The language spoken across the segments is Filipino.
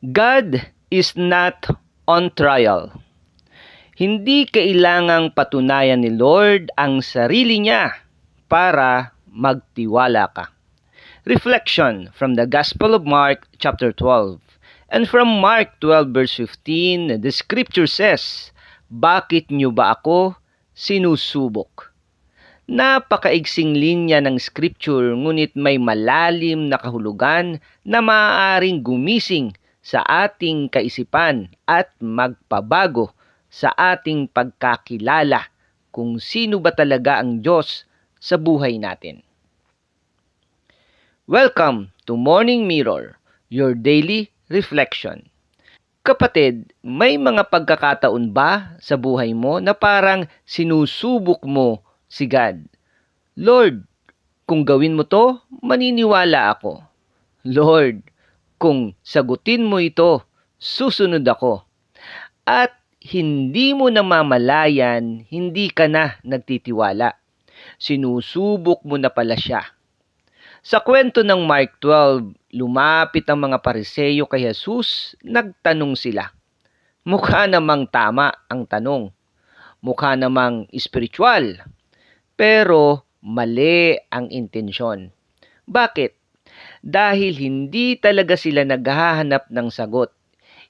God is not on trial. Hindi kailangang patunayan ni Lord ang sarili niya para magtiwala ka. Reflection from the Gospel of Mark chapter 12. And from Mark 12 verse 15, the scripture says, "Bakit niyo ba ako sinusubok?" Napakaigsing linya ng scripture ngunit may malalim na kahulugan na maaaring gumising sa ating kaisipan at magpabago sa ating pagkakilala kung sino ba talaga ang Diyos sa buhay natin. Welcome to Morning Mirror, your daily reflection. Kapatid, may mga pagkakataon ba sa buhay mo na parang sinusubok mo si God? Lord, kung gawin mo to, maniniwala ako. Lord, kung sagutin mo ito, susunod ako. At hindi mo namamalayan, hindi ka na nagtitiwala. Sinusubok mo na pala siya. Sa kwento ng Mark 12, lumapit ang mga Pariseyo kay Jesus, nagtanong sila. Mukha namang tama ang tanong. Mukha namang espiritual. Pero mali ang intensyon. Bakit? Dahil hindi talaga sila naghahanap ng sagot.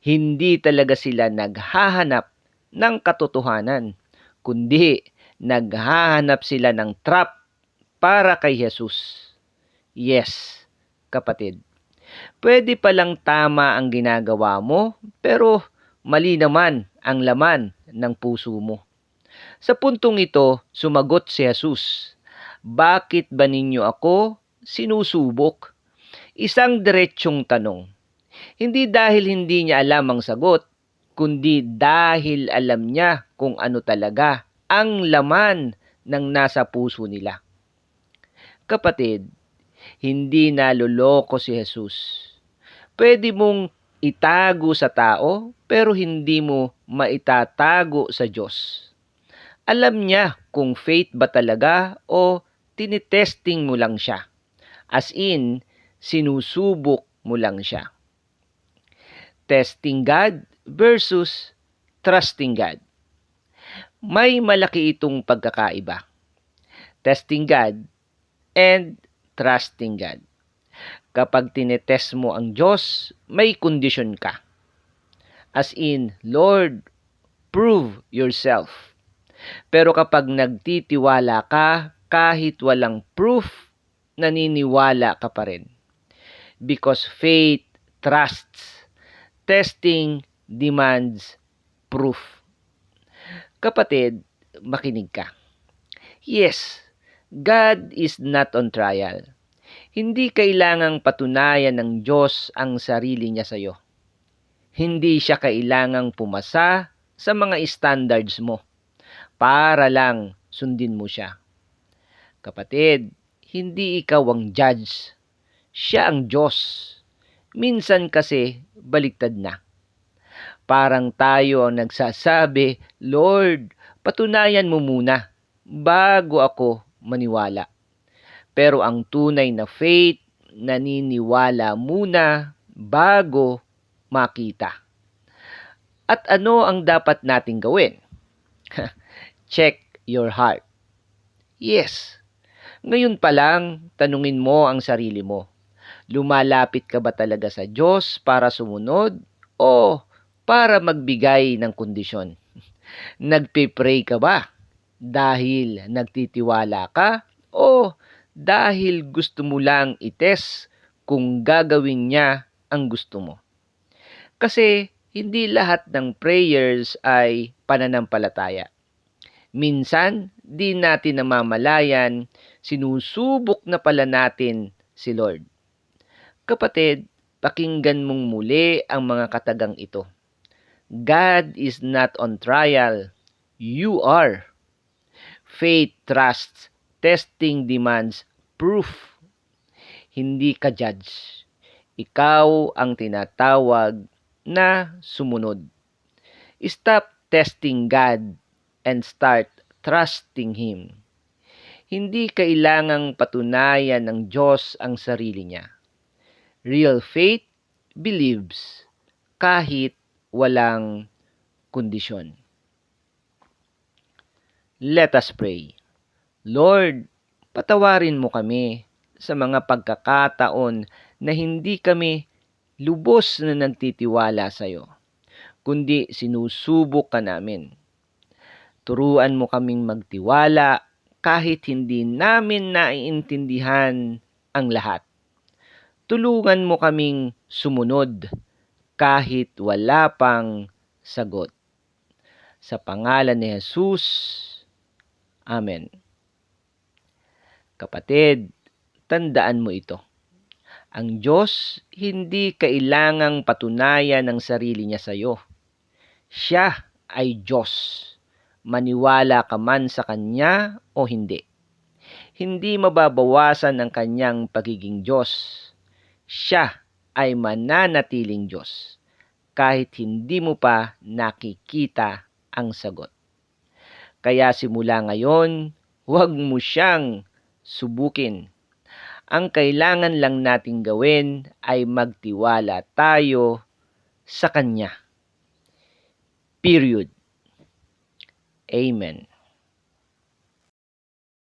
Hindi talaga sila naghahanap ng katotohanan. Kundi naghahanap sila ng trap para kay Jesus. Yes, kapatid. Pwede palang tama ang ginagawa mo, pero mali naman ang laman ng puso mo. Sa puntong ito, sumagot si Jesus, "Bakit ba ninyo ako sinusubok?" Isang diretsyong tanong. Hindi dahil hindi niya alam ang sagot, kundi dahil alam niya kung ano talaga ang laman ng nasa puso nila. Kapatid, hindi naloloko si Jesus. Pwede mong itago sa tao, pero hindi mo maitatago sa Diyos. Alam niya kung faith ba talaga o tinitesting mo lang siya. As in, sinusubok mo lang siya. Testing God versus trusting God. May malaki itong pagkakaiba. Testing God and trusting God. Kapag tinetest mo ang Diyos, may kondisyon ka. As in, Lord, prove yourself. Pero kapag nagtitiwala ka, kahit walang proof, naniniwala ka pa rin. Because faith trusts. Testing demands proof. Kapatid, makinig ka. Yes, God is not on trial. Hindi kailangang patunayan ng Diyos ang sarili niya sa iyo. Hindi siya kailangang pumasa sa mga standards mo para lang sundin mo siya. Kapatid, hindi ikaw ang judge. Siya ang Diyos. Minsan kasi baliktad na. Parang tayo ang nagsasabi, "Lord, patunayan mo muna bago ako maniwala." Pero ang tunay na faith, naniniwala muna bago makita. At ano ang dapat nating gawin? Check your heart. Yes. Ngayon pa lang, tanungin mo ang sarili mo. Lumalapit ka ba talaga sa Diyos para sumunod o para magbigay ng kondisyon? Nagpe-pray ka ba dahil nagtitiwala ka o dahil gusto mo lang itest kung gagawin niya ang gusto mo? Kasi hindi lahat ng prayers ay pananampalataya. Minsan, di natin namamalayan, sinusubok na pala natin si Lord. Kapatid, pakinggan mong muli ang mga katagang ito. God is not on trial. You are. Faith trusts. Testing demands proof. Hindi ka judge. Ikaw ang tinatawag na sumunod. Stop testing God and start trusting Him. Hindi kailangang patunayan ng Diyos ang sarili niya. Real faith believes. kahit walang kondisyon. Let us pray. Lord, patawarin mo kami sa mga pagkakataon na hindi kami lubos na nagtitiwala sa iyo, kundi sinusubok ka namin. Turuan mo kaming magtiwala kahit hindi namin naiintindihan ang lahat. Tulungan mo kaming sumunod kahit wala pang sagot. Sa pangalan ni Jesus, Amen. Kapatid, tandaan mo ito. Ang Diyos hindi kailangang patunayan ng sarili niya sa iyo. Siya ay Diyos. Maniwala ka man sa Kanya o hindi. Hindi mababawasan ang Kanyang pagiging Diyos. Siya ay mananatiling Diyos kahit hindi mo pa nakikita ang sagot. Kaya simula ngayon, huwag mo siyang subukin. Ang kailangan lang nating gawin ay magtiwala tayo sa Kanya. Period. Amen.